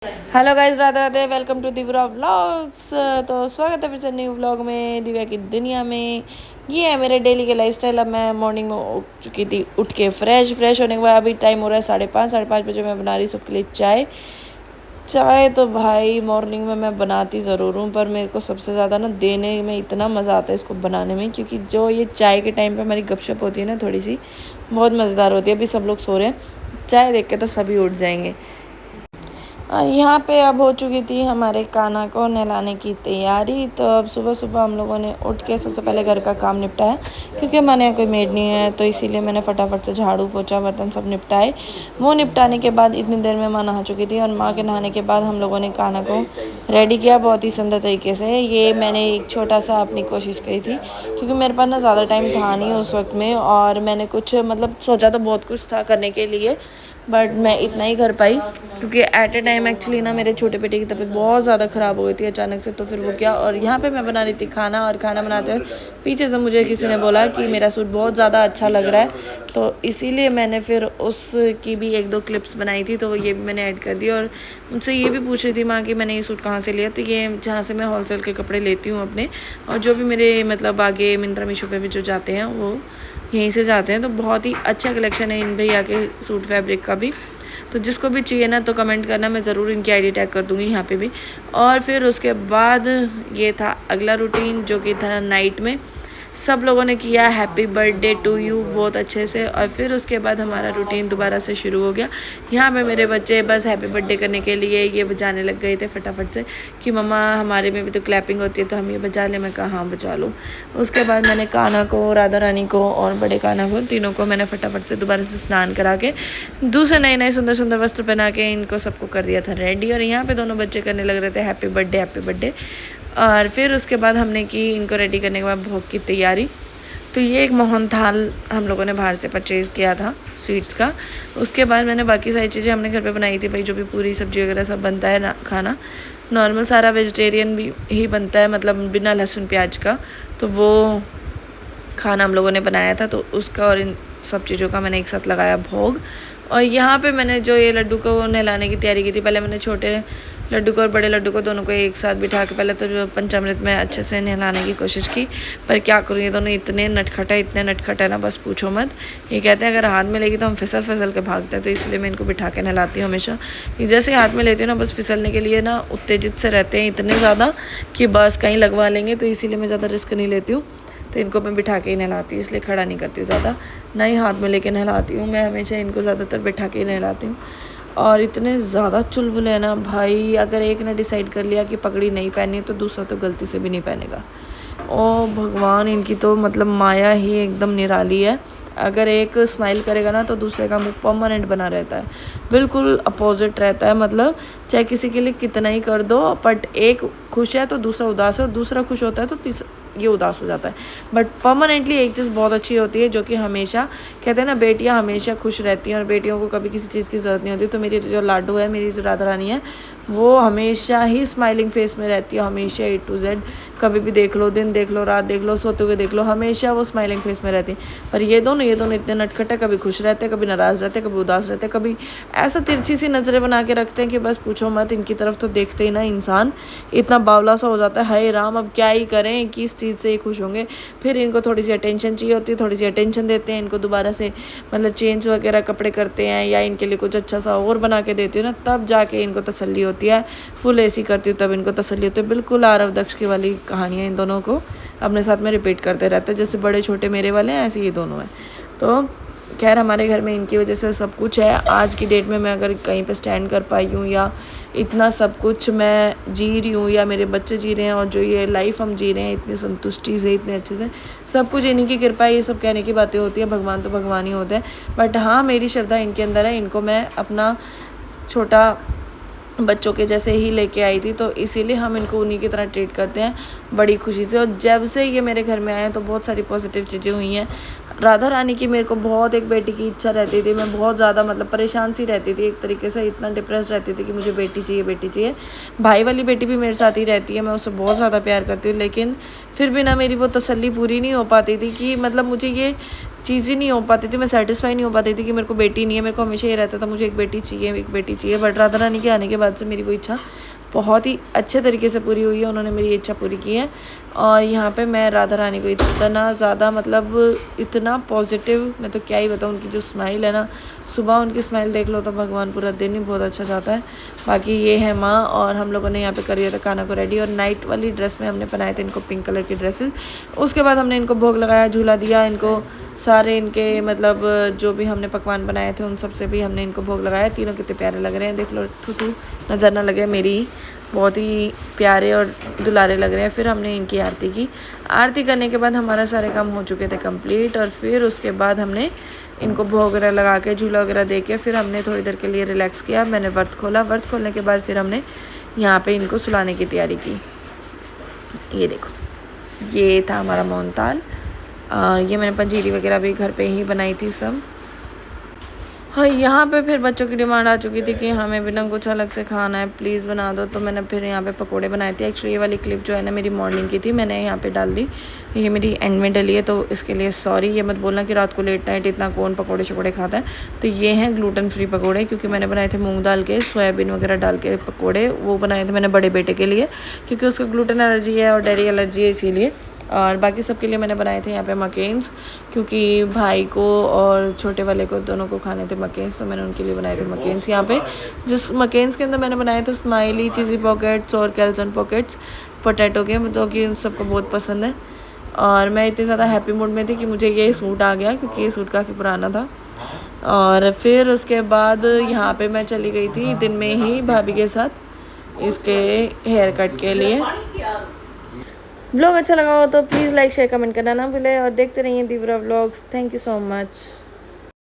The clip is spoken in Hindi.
Hello guys, Radhe Radhe. Welcome to Divya vlogs. तो स्वागत है फिर से न्यू व्लॉग में, दिव्या की दुनिया में। ये है मेरे डेली के लाइफस्टाइल। अब मैं मॉर्निंग में उठ चुकी थी, उठ के फ्रेश होने के बाद अभी टाइम हो रहा है 5:30 बजे। मैं बना रही सबके लिए चाय। चाय तो भाई मॉर्निंग में मैं बनाती ज़रूर हूँ, पर मेरे को सबसे ज़्यादा ना देने में इतना मज़ा आता है इसको बनाने में, क्योंकि जो ये चाय के टाइम पे हमारी गपशप होती है ना, थोड़ी सी बहुत मज़ेदार होती है। अभी सब लोग सो रहे हैं, चाय देख के तो सभी उठ जाएंगे। और यहाँ पे अब हो चुकी थी हमारे कान्हा को नहलाने की तैयारी। तो अब सुबह सुबह हम लोगों ने उठ के सबसे पहले घर का काम निपटाया, क्योंकि हमारे यहाँ कोई मेड नहीं है, तो इसीलिए मैंने फटाफट से झाड़ू पोछा बर्तन सब निपटाए। वो निपटाने के बाद इतनी देर में माँ नहा चुकी थी, और माँ के नहाने के बाद हम लोगों ने कान्हा को रेडी किया बहुत ही सुंदर तरीके से। ये मैंने एक छोटा सा अपनी कोशिश करी थी, क्योंकि मेरे पास ना ज़्यादा टाइम था नहीं उस वक्त में, और मैंने कुछ मतलब सोचा तो बहुत कुछ था करने के लिए, बट मैं इतना ही कर पाई, क्योंकि एट ए टाइम एक्चुअली ना मेरे छोटे बेटे की तबीयत बहुत ज़्यादा ख़राब हो गई थी अचानक से। तो फिर वो क्या, और यहाँ पे मैं बना रही थी खाना, और खाना बनाते हुए पीछे से मुझे किसी ने बोला कि मेरा सूट बहुत ज़्यादा अच्छा लग रहा है, तो इसीलिए मैंने फिर उसकी भी एक दो क्लिप्स बनाई थी, तो ये भी मैंने ऐड कर दी। और मुझसे ये भी पूछ रही थी माँ कि मैंने ये सूट कहाँ से लिया, तो ये जहाँ से मैं होलसेल के कपड़े लेती हूँ अपने, और जो भी मेरे मतलब आगे मिंत्रा मीशो पे भी जो जाते हैं वो यहीं से जाते हैं। तो बहुत ही अच्छा कलेक्शन है इन भैया के सूट फैब्रिक का भी। तो जिसको भी चाहिए ना तो कमेंट करना, मैं ज़रूर इनकी आईडी टैग कर दूँगी यहाँ पे भी। और फिर उसके बाद ये था अगला रूटीन, जो कि था नाइट में सब लोगों ने किया हैप्पी बर्थडे टू यू बहुत अच्छे से। और फिर उसके बाद हमारा रूटीन दोबारा से शुरू हो गया। यहाँ पे मेरे बच्चे बस हैप्पी बर्थडे करने के लिए ये बजाने लग गए थे फटाफट से कि मम्मा हमारे में भी तो क्लैपिंग होती है, तो हम ये बजा लें। मैं कहा हाँ बजा लूँ। उसके बाद मैंने कान्हा को, राधा रानी को और बड़े कान्हा को, तीनों को मैंने फटाफट से दोबारा से स्नान करा के दूसरे नए नए सुंदर सुंदर वस्त्र पहना के इनको सबको कर दिया था रेडी। और यहाँ पे दोनों बच्चे करने लग रहे थे हैप्पी बर्थडे। और फिर उसके बाद हमने की इनको रेडी करने के बाद भोग की तैयारी। तो ये एक मोहन थाल हम लोगों ने बाहर से परचेज़ किया था स्वीट्स का। उसके बाद मैंने बाकी सारी चीज़ें हमने घर पे बनाई थी भाई, जो भी पूरी सब्जी वगैरह सब बनता है ना, खाना नॉर्मल सारा वेजिटेरियन भी ही बनता है, मतलब बिना लहसुन प्याज का। तो वो खाना हम लोगों ने बनाया था, तो उसका और इन सब चीज़ों का मैंने एक साथ लगाया भोग। और यहाँ पे मैंने जो ये लड्डू को नहलाने की तैयारी की थी, पहले मैंने छोटे लड्डू को और बड़े लड्डू को दोनों को एक साथ बिठा के पहले तो जो पंचामृत में अच्छे से नहलाने की कोशिश की। पर क्या करूँ, ये दोनों इतने नटखट है ना, बस पूछो मत। ये कहते हैं अगर हाथ में लेगी तो हम फिसल के भागते हैं, तो इसलिए मैं इनको बिठा के नहलाती हूँ हमेशा। कि जैसे हाथ में लेती हूँ ना, बस फिसलने के लिए ना उत्तेजित से रहते हैं इतने ज़्यादा कि बस कहीं लगवा लेंगे, तो इसीलिए मैं ज़्यादा रिस्क नहीं लेती हूँ। तो इनको मैं बिठा के ही नहलाती हूँ, इसलिए खड़ा नहीं करती हूँ ज़्यादा, ना ही हाथ में लेके नहलाती हूँ। मैं हमेशा इनको ज़्यादातर बिठा के ही नहलाती हूँ। और इतने ज़्यादा चुलबुले हैं ना भाई, अगर एक ने डिसाइड कर लिया कि पगड़ी नहीं पहनी तो दूसरा तो गलती से भी नहीं पहनेगा। ओ भगवान, इनकी तो मतलब माया ही एकदम निराली है। अगर एक स्माइल करेगा ना तो दूसरे का मुंह परमानेंट बना रहता है, बिल्कुल अपोजिट रहता है। मतलब चाहे किसी के लिए कितना ही कर दो, बट एक खुश है तो दूसरा उदास है, और दूसरा खुश होता है तो ये उदास हो जाता है। बट परमानेंटली एक चीज़ बहुत अच्छी होती है, जो कि हमेशा कहते हैं ना, बेटियां हमेशा खुश रहती हैं और बेटियों को कभी किसी चीज़ की ज़रूरत नहीं होती। तो मेरी जो लाडू है, मेरी जो राधा रानी है, वो हमेशा ही स्माइलिंग फेस में रहती है, हमेशा A to Z। कभी भी देख लो, दिन देख लो, रात देख लो, सोते हुए देख लो, हमेशा वो स्माइलिंग फेस में रहती है। पर ये दोनों इतने नटखट है, कभी खुश रहते हैं, कभी नाराज़ रहते हैं, कभी उदास रहते हैं, कभी ऐसा तिरछी सी नज़रें बना के रखते हैं कि बस पूछो मत। इनकी तरफ तो देखते ही ना इंसान इतना बावला सा हो जाता है, हाय राम अब क्या ही करें, किस चीज़ से ये खुश होंगे। फिर इनको थोड़ी सी अटेंशन चाहिए होती है, थोड़ी सी अटेंशन देते हैं इनको, दोबारा से मतलब चेंज वगैरह कपड़े करते हैं, या इनके लिए कुछ अच्छा सा और बना के देती हूँ ना, तब जाके इनको तसल्ली होती है। फुल AC करती हूँ तब इनको तसल्ली होती है। बिल्कुल आरव दक्ष की वाली कहानियाँ इन दोनों को अपने साथ में रिपीट करते रहते हैं, जैसे बड़े छोटे मेरे वाले हैं ऐसे ये दोनों हैं। तो खैर हमारे घर में इनकी वजह से सब कुछ है। आज की डेट में मैं अगर कहीं पे स्टैंड कर पाई हूँ, या इतना सब कुछ मैं जी रही हूँ, या मेरे बच्चे जी रहे हैं, और जो ये लाइफ हम जी रहे हैं इतनी संतुष्टि से, इतने अच्छे से, सब कुछ इन्हीं की कृपा है। ये सब कहने की बातें होती है, भगवान तो भगवान ही होते हैं, बट हाँ मेरी श्रद्धा इनके अंदर है। इनको मैं अपना छोटा बच्चों के जैसे ही लेके आई थी, तो इसीलिए हम इनको उन्हीं की तरह ट्रीट करते हैं बड़ी खुशी से। और जब से ये मेरे घर में आए हैं तो बहुत सारी पॉजिटिव चीज़ें हुई हैं। राधा रानी की मेरे को बहुत एक बेटी की इच्छा रहती थी, मैं बहुत ज़्यादा मतलब परेशान सी रहती थी, एक तरीके से इतना डिप्रेस रहती थी कि मुझे बेटी चाहिए। भाई वाली बेटी भी मेरे साथ ही रहती है, मैं उससे बहुत ज़्यादा प्यार करती हूँ, लेकिन फिर भी ना मेरी वो तसल्ली पूरी नहीं हो पाती थी कि मतलब मुझे ये चीज़ ही नहीं हो पाती थी, मैं सेटिस्फाई नहीं हो पाती थी कि मेरे को बेटी नहीं है। मेरे को हमेशा ये रहता था मुझे एक बेटी चाहिए, एक बेटी चाहिए। बट राधा रानी के आने के बाद से मेरी वो इच्छा बहुत ही अच्छे तरीके से पूरी हुई है। उन्होंने मेरी इच्छा पूरी की है। और यहाँ पे मैं राधा रानी को इतना ज़्यादा मतलब इतना पॉजिटिव, मैं तो क्या ही बताऊँ। उनकी जो स्माइल है ना, सुबह उनकी स्माइल देख लो तो भगवान पूरा दिन ही बहुत अच्छा जाता है। बाकी ये है माँ, और हम लोगों ने यहाँ पे कर दिया था खाना को रेडी। और नाइट वाली ड्रेस में हमने बनाए थे इनको पिंक कलर की ड्रेसेस। उसके बाद हमने इनको भोग लगाया, झूला दिया इनको, सारे इनके मतलब जो भी हमने पकवान बनाए थे उन सब से भी हमने इनको भोग लगाया। तीनों कितने प्यारे लग रहे हैं, देख लो, थू नज़र ना लगे मेरी, बहुत ही प्यारे और दुलारे लग रहे हैं। फिर हमने इनकी आरती की। आरती करने के बाद हमारा सारे काम हो चुके थे कंप्लीट। और फिर उसके बाद हमने इनको भोग वगैरह लगा के, झूला वगैरह दे के, फिर हमने थोड़ी देर के लिए रिलैक्स किया। मैंने व्रत खोला। व्रत खोलने के बाद फिर हमने यहाँ पे इनको सुलाने की तैयारी की। ये देखो, ये था हमारा मोहनताल। ये मैंने पंजीरी वगैरह भी घर पे ही बनाई थी सब। हाँ, यहाँ पे फिर बच्चों की डिमांड आ चुकी थी कि हमें भी ना कुछ अलग से खाना है, प्लीज़ बना दो। तो मैंने फिर यहाँ पे पकोड़े बनाए थे। एक्चुअली ये वाली क्लिप जो है ना मेरी मॉर्निंग की थी, मैंने यहाँ पे डाल दी। ये मेरी एंड में डली है तो इसके लिए सॉरी। ये मत बोलना कि रात को लेट नाइट इतना कौन पकोड़े शकोड़े खाता है। तो ये हैं ग्लूटेन फ्री पकोड़े, क्योंकि मैंने बनाए थे मूँग दाल के, सोयाबीन वगैरह डाल के पकोड़े। वो बनाए थे मैंने बड़े बेटे के लिए, क्योंकि उसको ग्लूटेन एलर्जी है और डेयरी एलर्जी है, इसीलिए। और बाकी सबके लिए मैंने बनाए थे यहाँ पे मकेन्स, क्योंकि भाई को और छोटे वाले को दोनों को खाने थे मकेन्स, तो मैंने उनके लिए बनाए थे मकेन्स। यहाँ पे जिस मकेन्स के अंदर मैंने बनाए थे स्माइली, चीज़ी पॉकेट्स और कैल्सन पॉकेट्स पोटैटो के, जो कि उन सबको बहुत पसंद है। और मैं इतनी ज़्यादा हैप्पी मूड में थी कि मुझे ये सूट आ गया, क्योंकि ये सूट काफ़ी पुराना था। और फिर उसके बाद यहाँ पे मैं चली गई थी दिन में ही भाभी के साथ इसके हेयर कट के लिए। व्लॉग अच्छा लगा हो तो प्लीज़ लाइक शेयर कमेंट करना ना भूलें, और देखते रहिए Divya vlogs. Thank you so much.